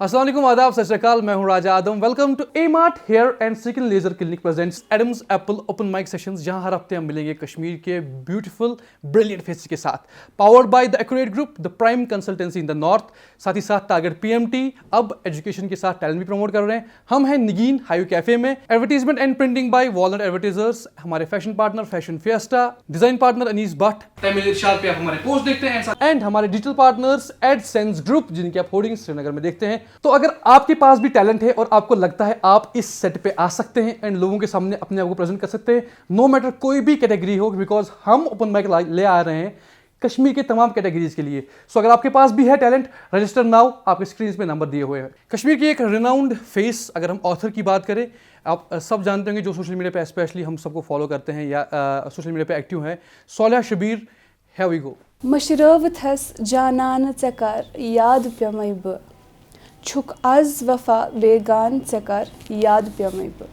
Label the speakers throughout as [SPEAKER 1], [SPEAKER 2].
[SPEAKER 1] अस्सलाम वालेकुम, आदाब, सत श्री अकाल। मैं हूं Raja Adam. Welcome to A-Mart hair and skin laser clinic presents Adam's apple open mic sessions, जहां हर हफ्ते हम मिलेंगे कश्मीर के ब्यूटीफुल ब्रिलियंट फेसेस के साथ। Powered by the accurate group, the prime consultancy in the north. साथ ही साथ टारगेट PMT अब एजुकेशन के साथ टैलेंट भी प्रमोट कर रहे हैं। हम हैं निगीन हाईवे कैफे में। Advertisement and printing by walnut advertisers. हमारे fashion partner fashion fiesta, design partner Anees Bhatt, तमिल इरशाद पे आप हमारे पोस्ट देखते हैं, एंड हमारे डिजिटल पार्टनर्स एडसेंस ग्रुप, जिनकी आप होर्डिंग्स श्रीनगर में देखते हैं। तो अगर आपके पास भी टैलेंट है और आपको लगता है आप इस सेट पे आ सकते हैं एंड लोगों के सामने अपने आप को प्रेजेंट कर सकते हैं, नो मैटर कोई भी कैटेगरी हो, बिकॉज हम ओपन माइक ले आ रहे हैं कश्मीर के तमाम कैटेगरीज के लिए। सो अगर आपके पास भी है टैलेंट, रजिस्टर नाउ। आपके स्क्रीन पे नंबर दिए हुए हैं। कश्मीर की एक रिनाउंड फेस, अगर हम ऑथर की बात करें, आप सब जानते होंगे जो सोशल मीडिया पे स्पेशली हम सबको फॉलो करते हैं या सोशल मीडिया पे एक्टिव हैं, Soleha Shabir. Here we go.
[SPEAKER 2] मशरवथस जानान चकर याद पेमै ब छुक आज वफा वेगान चकर याद पेमै ब।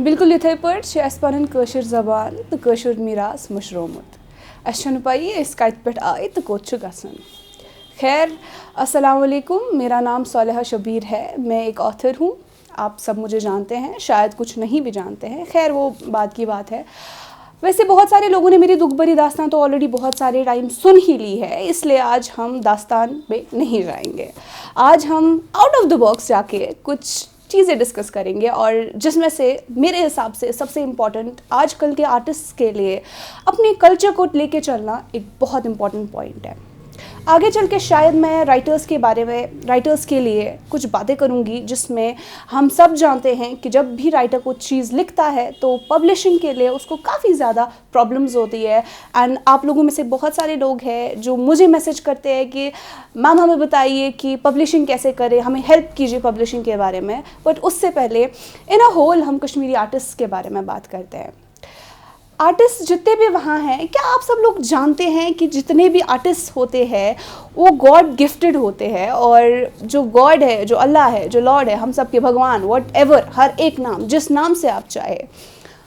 [SPEAKER 2] बिल्कुल इथे पे पन कशर जबान तो कशर मीरास मुशरोमुत। असन पाई कत पे आए तो कोत गसन। खैर, अस्सलाम वालेकुम, मेरा नाम सोलेहा शबीर है। मैं एक ऑथर हूँ। आप सब मुझे जानते हैं, शायद कुछ नहीं भी जानते हैं। खैर, वो बात की बात है। वैसे बहुत सारे लोगों ने मेरी दुख भरी दास्तान तो ऑलरेडी बहुत सारे टाइम सुन ही ली है, इसलिए आज हम दास्तान में नहीं जाएंगे। आज हम आउट ऑफ द बॉक्स जाके कुछ चीज़ें डिस्कस करेंगे, और जिसमें से मेरे हिसाब से सबसे इम्पॉर्टेंट आजकल के आर्टिस्ट के लिए अपने कल्चर को लेके चलना एक बहुत इम्पॉर्टेंट पॉइंट है। आगे चल के शायद मैं राइटर्स के बारे में, राइटर्स के लिए कुछ बातें करूंगी, जिसमें हम सब जानते हैं कि जब भी राइटर कुछ चीज़ लिखता है तो पब्लिशिंग के लिए उसको काफ़ी ज़्यादा प्रॉब्लम्स होती है। एंड आप लोगों में से बहुत सारे लोग हैं जो मुझे मैसेज करते हैं कि मैम हमें बताइए कि पब्लिशिंग कैसे करें, हमें हेल्प कीजिए पब्लिशिंग के बारे में। बट उससे पहले इन अ होल हम कश्मीरी आर्टिस्ट के बारे में बात करते हैं। आर्टिस्ट जितने भी वहाँ हैं, क्या आप सब लोग जानते हैं कि जितने भी आर्टिस्ट होते हैं वो गॉड गिफ्टेड होते हैं, और जो गॉड है, जो अल्लाह है, जो लॉर्ड है, हम सब के भगवान, वट एवर, हर एक नाम, जिस नाम से आप चाहे,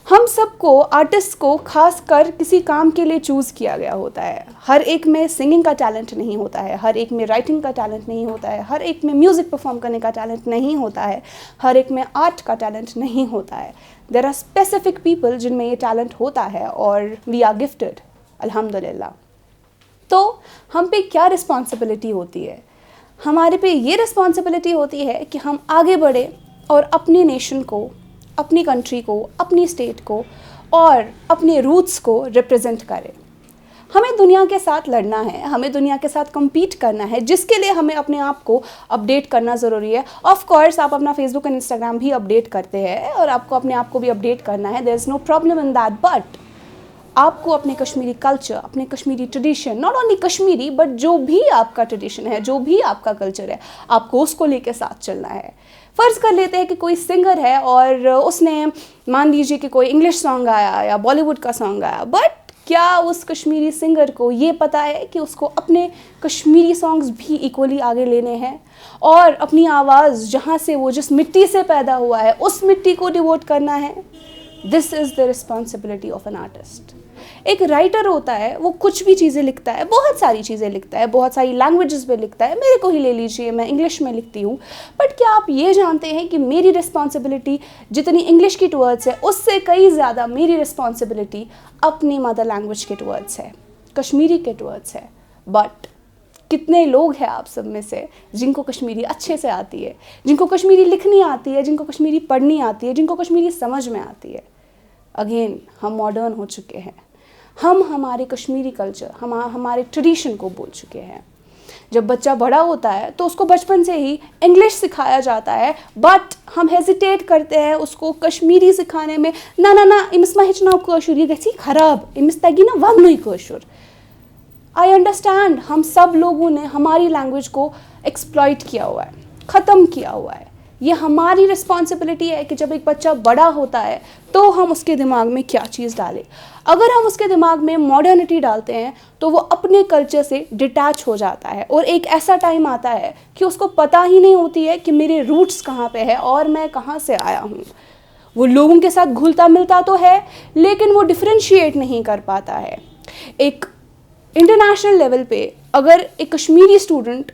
[SPEAKER 2] हम सबको, आर्टिस्ट को खास कर किसी काम के लिए चूज़ किया गया होता है। हर एक में सिंगिंग का टैलेंट नहीं होता है, हर एक में राइटिंग का टैलेंट नहीं होता है, हर एक में म्यूज़िक परफॉर्म करने का टैलेंट नहीं होता है, हर एक में आर्ट का टैलेंट नहीं होता है। देयर आर स्पेसिफिक पीपल जिनमें ये टैलेंट होता है, और वी आर गिफ्टेड अल्हम्दुलिल्लाह। तो हम पे क्या रिस्पॉन्सिबिलिटी होती है? हमारे पे ये रिस्पॉन्सिबिलिटी होती है कि हम आगे बढ़े और अपनी नेशन को, अपनी कंट्री को, अपनी स्टेट को और अपने रूट्स को रिप्रेजेंट करें। हमें दुनिया के साथ लड़ना है, हमें दुनिया के साथ compete करना है, जिसके लिए हमें अपने आप को अपडेट करना ज़रूरी है। ऑफ कोर्स आप अपना फेसबुक एंड इंस्टाग्राम भी अपडेट करते हैं, और आपको अपने आप को भी अपडेट करना है, there is no problem in that. But आपको अपने कश्मीरी कल्चर, अपने Kashmiri tradition, not only Kashmiri but जो भी आपका ट्रेडिशन है, जो भी आपका कल्चर है, आपको उसको लेके साथ चलना है। फ़र्ज़ कर लेते हैं कि कोई सिंगर है और उसने, मान लीजिए कि कोई इंग्लिश सॉन्ग गाया या बॉलीवुड का सॉन्ग गाया, बट क्या उस कश्मीरी सिंगर को ये पता है कि उसको अपने कश्मीरी सॉन्ग्स भी इक्वली आगे लेने हैं, और अपनी आवाज़ जहाँ से, वो जिस मिट्टी से पैदा हुआ है, उस मिट्टी को डिवोट करना है? This is the responsibility of an artist. एक राइटर होता है, वो कुछ भी चीज़ें लिखता है, बहुत सारी चीज़ें लिखता है, बहुत सारी लैंग्वेजेस में लिखता है। मेरे को ही ले लीजिए, मैं इंग्लिश में लिखती हूँ, बट क्या आप ये जानते हैं कि मेरी रिस्पॉन्सिबिलिटी जितनी इंग्लिश की टुवर्ड्स है, उससे कई ज़्यादा मेरी रिस्पॉन्सिबिलिटी अपनी मदर लैंग्वेज के टुवर्ड्स है, कश्मीरी के टुवर्ड्स है। बट कितने लोग हैं आप सब में से जिनको कश्मीरी अच्छे से आती है, जिनको कश्मीरी लिखनी आती है, जिनको कश्मीरी पढ़नी आती है, जिनको कश्मीरी समझ में आती है? अगेन, हम मॉडर्न हो चुके हैं, हम हमारे कश्मीरी कल्चर, हमारे ट्रेडिशन को भूल चुके हैं। जब बच्चा बड़ा होता है तो उसको बचपन से ही इंग्लिश सिखाया जाता है, बट हम हेजिटेट करते हैं उसको कश्मीरी सिखाने में। ना ना ना, इमिस मा हेचनाव कशुर, ये गई खराब, इमिस तगी ना वनई कशुर। आई अंडरस्टैंड, हम सब लोगों ने हमारी लैंग्वेज को एक्सप्लॉइट किया हुआ है, ख़त्म किया हुआ है। ये हमारी रिस्पॉन्सिबिलिटी है कि जब एक बच्चा बड़ा होता है तो हम उसके दिमाग में क्या चीज़ डालें। अगर हम उसके दिमाग में मॉडर्निटी डालते हैं तो वो अपने कल्चर से डिटैच हो जाता है, और एक ऐसा टाइम आता है कि उसको पता ही नहीं होती है कि मेरे रूट्स कहाँ पे है और मैं कहाँ से आया हूँ। वो लोगों के साथ घुलता मिलता तो है, लेकिन वो डिफ्रेंशिएट नहीं कर पाता है। एक इंटरनेशनल लेवल पे अगर एक कश्मीरी स्टूडेंट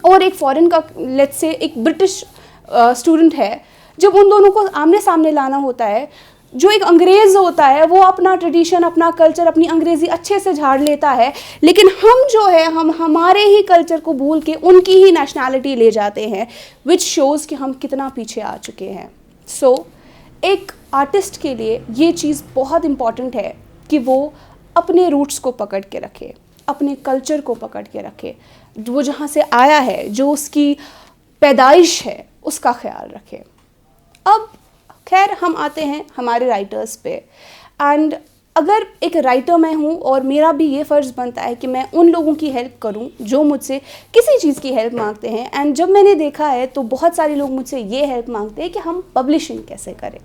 [SPEAKER 2] और एक फॉरेन का, लेट्स से एक ब्रिटिश स्टूडेंट है, जब उन दोनों को आमने सामने लाना होता है, जो एक अंग्रेज़ होता है वो अपना ट्रेडिशन, अपना कल्चर, अपनी अंग्रेज़ी अच्छे से झाड़ लेता है, लेकिन हम जो है हम हमारे ही कल्चर को भूल के उनकी ही नेशनैलिटी ले जाते हैं, विच शोज़ कि हम कितना पीछे आ चुके हैं। सो एक आर्टिस्ट के लिए ये चीज़ बहुत इम्पॉर्टेंट है कि वो अपने रूट्स को पकड़ के रखे, अपने कल्चर को पकड़ के रखे, वो जहाँ से आया है, जो उसकी पैदाइश है, उसका ख्याल रखे। अब खैर हम आते हैं हमारे राइटर्स पे, एंड अगर एक राइटर मैं हूँ और मेरा भी ये फ़र्ज़ बनता है कि मैं उन लोगों की हेल्प करूँ जो मुझसे किसी चीज़ की हेल्प मांगते हैं। एंड जब मैंने देखा है तो बहुत सारे लोग मुझसे ये हेल्प मांगते हैं कि हम पब्लिशिंग कैसे करें।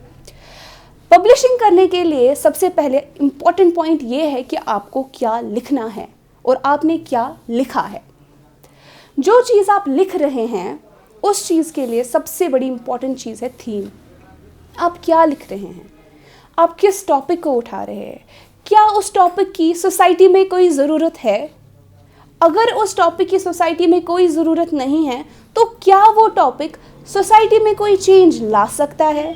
[SPEAKER 2] पब्लिशिंग करने के लिए सबसे पहले इम्पॉर्टेंट पॉइंट ये है कि आपको क्या लिखना है और आपने क्या लिखा है। जो चीज़ आप लिख रहे हैं उस चीज़ के लिए सबसे बड़ी इम्पॉर्टेंट चीज़ है थीम। आप क्या लिख रहे हैं, आप किस टॉपिक को उठा रहे हैं, क्या उस टॉपिक की सोसाइटी में कोई ज़रूरत है। अगर उस टॉपिक की सोसाइटी में कोई ज़रूरत नहीं है तो क्या वो टॉपिक सोसाइटी में कोई चेंज ला सकता है,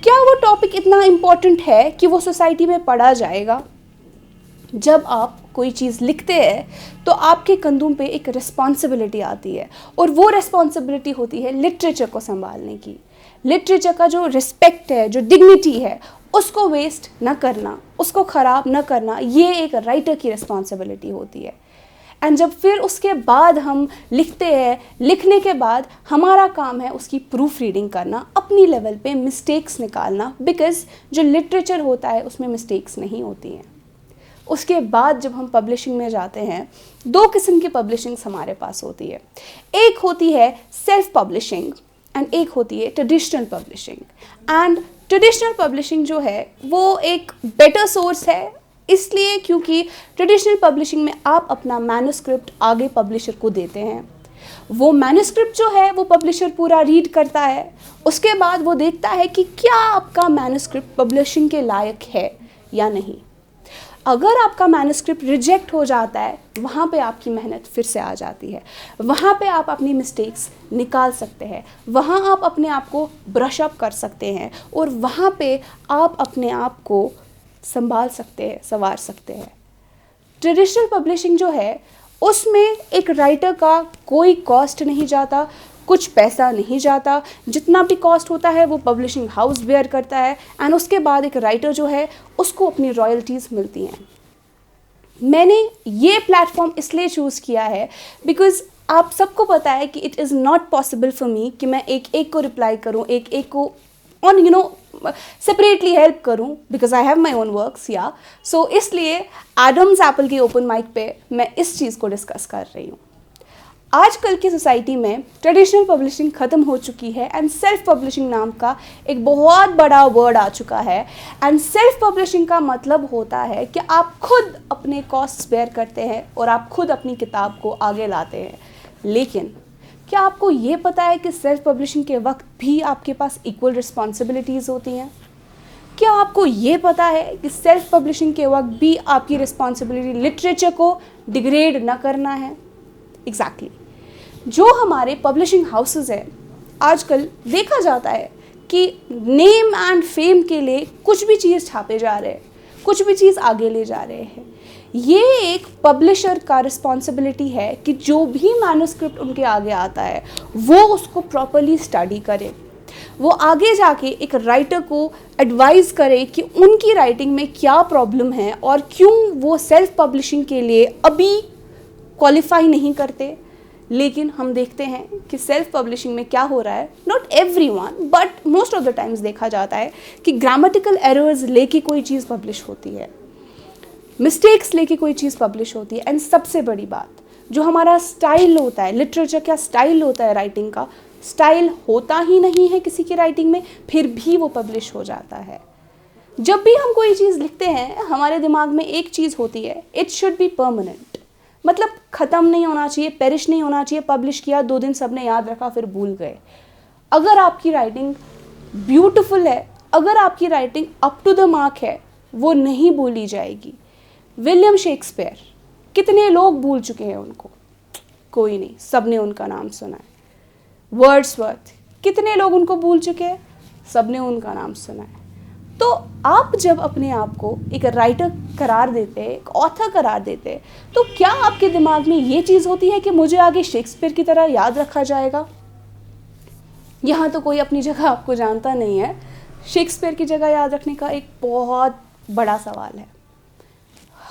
[SPEAKER 2] क्या वो टॉपिक इतना इम्पॉर्टेंट है कि वो सोसाइटी में पढ़ा जाएगा। जब आप कोई चीज़ लिखते हैं तो आपके कंधों पे एक रिस्पॉन्सिबिलिटी आती है, और वो रिस्पॉन्सिबिलिटी होती है लिटरेचर को संभालने की। लिटरेचर का जो रिस्पेक्ट है, जो डिग्निटी है, उसको वेस्ट न करना, उसको ख़राब न करना, ये एक राइटर की रिस्पॉन्सिबिलिटी होती है। एंड जब फिर उसके बाद हम लिखते हैं, लिखने के बाद हमारा काम है उसकी प्रूफ रीडिंग करना, अपनी लेवल पे मिस्टेक्स निकालना, बिकॉज़ जो लिटरेचर होता है उसमें मिस्टेक्स नहीं होती हैं। उसके बाद जब हम पब्लिशिंग में जाते हैं, दो किस्म की पब्लिशिंग्स हमारे पास होती है। एक होती है सेल्फ पब्लिशिंग एंड एक होती है traditional publishing. And traditional publishing जो है वो एक बेटर सोर्स है, इसलिए क्योंकि ट्रेडिशनल पब्लिशिंग में आप अपना मैन्युस्क्रिप्ट आगे पब्लिशर को देते हैं। वो मैन्युस्क्रिप्ट जो है वो पब्लिशर पूरा रीड करता है, उसके बाद वो देखता है कि क्या आपका मैन्युस्क्रिप्ट पब्लिशिंग के लायक है या नहीं। अगर आपका मैन्युस्क्रिप्ट रिजेक्ट हो जाता है, वहाँ पे आपकी मेहनत फिर से आ जाती है, वहाँ पे आप अपनी मिस्टेक्स निकाल सकते हैं, वहाँ आप अपने आप को ब्रश अप कर सकते हैं, और वहाँ पे आप अपने आप को संभाल सकते हैं, संवार सकते हैं। ट्रेडिशनल पब्लिशिंग जो है उसमें एक राइटर का कोई कॉस्ट नहीं जाता, कुछ पैसा नहीं जाता, जितना भी कॉस्ट होता है वो पब्लिशिंग हाउस बेयर करता है, एंड उसके बाद एक राइटर जो है उसको अपनी रॉयल्टीज़ मिलती हैं। मैंने ये प्लेटफॉर्म इसलिए चूज़ किया है बिकॉज़ आप सबको पता है कि it is not possible for me कि मैं एक एक को रिप्लाई करूँ, एक एक को ऑन सेपरेटली हेल्प करूँ, because I have my own works या सो इसलिए एडम्स एप्पल की ओपन माइक पे मैं इस चीज़ को डिस्कस कर रही हूँ। आजकल की सोसाइटी में ट्रेडिशनल पब्लिशिंग ख़त्म हो चुकी है एंड सेल्फ पब्लिशिंग नाम का एक बहुत बड़ा वर्ड आ चुका है। एंड सेल्फ पब्लिशिंग का मतलब होता है कि आप खुद अपने कॉस्ट्स बेयर करते हैं और आप खुद अपनी किताब को आगे लाते हैं। लेकिन क्या आपको ये पता है कि सेल्फ पब्लिशिंग के वक्त भी आपके पास इक्वल रिस्पॉन्सिबिलिटीज़ होती हैं? क्या आपको ये पता है कि सेल्फ पब्लिशिंग के वक्त भी आपकी रिस्पॉन्सिबिलिटी लिटरेचर को डिग्रेड न करना है? एग्जैक्टली जो हमारे पब्लिशिंग हाउसेस है, आजकल देखा जाता है कि नेम एंड फेम के लिए कुछ भी चीज़ छापे जा रहे हैं, कुछ भी चीज़ आगे ले जा रहे हैं। ये एक पब्लिशर का रिस्पॉन्सिबिलिटी है कि जो भी मैन्युस्क्रिप्ट उनके आगे आता है वो उसको प्रॉपरली स्टडी करे, वो आगे जाके एक राइटर को एडवाइस करे कि उनकी राइटिंग में क्या प्रॉब्लम है और क्यों वो सेल्फ पब्लिशिंग के लिए अभी क्वालिफाई नहीं करते। लेकिन हम देखते हैं कि सेल्फ पब्लिशिंग में क्या हो रहा है, not everyone but most of the times देखा जाता है कि ग्रामेटिकल एरर्स लेके कोई चीज़ पब्लिश होती है, मिस्टेक्स लेके कोई चीज़ पब्लिश होती है। एंड सबसे बड़ी बात, जो हमारा स्टाइल होता है, लिटरेचर का स्टाइल होता है, राइटिंग का स्टाइल होता ही नहीं है किसी की राइटिंग में, फिर भी वो पब्लिश हो जाता है। जब भी हम कोई चीज़ लिखते हैं हमारे दिमाग में एक चीज़ होती है, इट शुड बी परमानेंट, मतलब ख़त्म नहीं होना चाहिए, पेरिश नहीं होना चाहिए। पब्लिश किया, 2 दिन सबने याद रखा, फिर भूल गए। अगर आपकी राइटिंग ब्यूटीफुल है, अगर आपकी writing up to the mark है, वो नहीं भूली जाएगी। विलियम शेक्सपियर, कितने लोग भूल चुके हैं उनको, कोई नहीं, सबने उनका नाम सुना है। वर्ड्सवर्थ, कितने लोग उनको भूल चुके हैं, सबने उनका नाम सुना है। तो आप जब अपने आप को एक राइटर करार देते हैं, एक ऑथर करार देते हैं, तो क्या आपके दिमाग में ये चीज़ होती है कि मुझे आगे शेक्सपियर की तरह याद रखा जाएगा? यहाँ तो कोई अपनी जगह आपको जानता नहीं है। शेक्सपियर की जगह याद रखने का एक बहुत बड़ा सवाल है।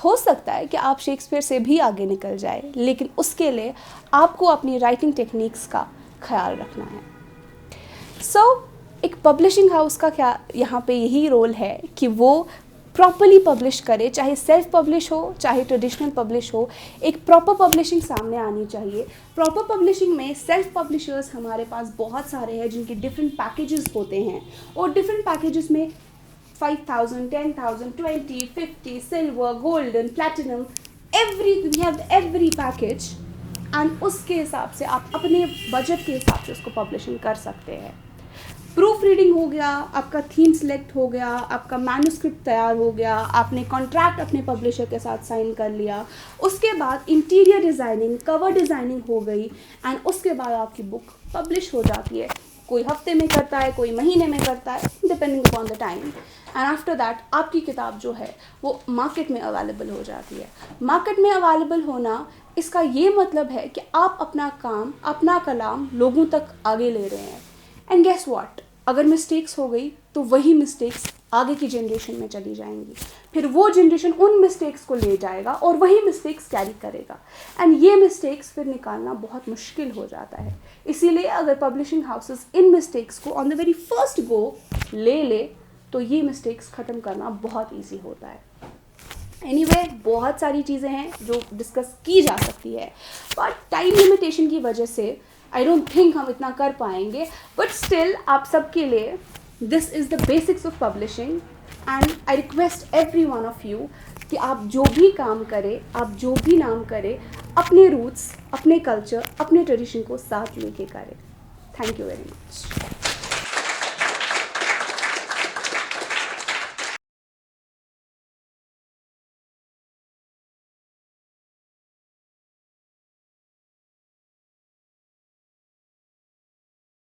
[SPEAKER 2] हो सकता है कि आप शेक्सपियर से भी आगे निकल जाए, लेकिन उसके लिए आपको अपनी राइटिंग टेक्निक्स का ख्याल रखना है। एक पब्लिशिंग हाउस का क्या यहाँ पे यही रोल है कि वो प्रॉपरली पब्लिश करे, चाहे सेल्फ पब्लिश हो चाहे ट्रेडिशनल पब्लिश हो, एक प्रॉपर पब्लिशिंग सामने आनी चाहिए। प्रॉपर पब्लिशिंग में सेल्फ पब्लिशर्स हमारे पास बहुत सारे हैं जिनके डिफरेंट पैकेजेस होते हैं, और डिफरेंट पैकेजेस में 5,000, 10,000, 20, 50, silver, golden, platinum, we have every package, and उसके हिसाब से आप अपने बजट के हिसाब से उसको पब्लिशिंग कर सकते हैं। प्रूफ रीडिंग हो गया, आपका थीम सिलेक्ट हो गया, आपका मैन्युस्क्रिप्ट तैयार हो गया, आपने कॉन्ट्रैक्ट अपने पब्लिशर के साथ साइन कर लिया, उसके बाद इंटीरियर डिज़ाइनिंग, कवर डिज़ाइनिंग हो गई, एंड उसके बाद आपकी बुक पब्लिश हो जाती है। कोई हफ्ते में करता है, कोई महीने में करता है, depending upon the time, and after that आपकी किताब जो है वो मार्केट में अवेलेबल हो जाती है। मार्केट में अवेलेबल होना, इसका ये मतलब है कि आप अपना काम, अपना कलाम लोगों तक आगे ले रहे हैं। एंड गेस व्हाट, अगर मिस्टेक्स हो गई तो वही मिस्टेक्स आगे की जनरेशन में चली जाएंगी, फिर वो जनरेशन उन मिस्टेक्स को ले जाएगा और वही मिस्टेक्स कैरी करेगा, एंड ये मिस्टेक्स फिर निकालना बहुत मुश्किल हो जाता है। इसीलिए अगर पब्लिशिंग हाउसेस इन मिस्टेक्स को on the very first go ले तो ये मिस्टेक्स ख़त्म करना बहुत ईजी होता है। एनीवे, बहुत सारी चीज़ें हैं जो डिस्कस की जा सकती है, बट टाइम लिमिटेशन की वजह से आई डोंट थिंक हम इतना कर पाएंगे, बट स्टिल आप सबके लिए this is the basics of publishing, and I request every one of you कि आप जो भी काम करें, आप जो भी नाम करें, अपने रूट्स, अपने कल्चर, अपने ट्रेडिशन को साथ लेके करें। Thank you very much.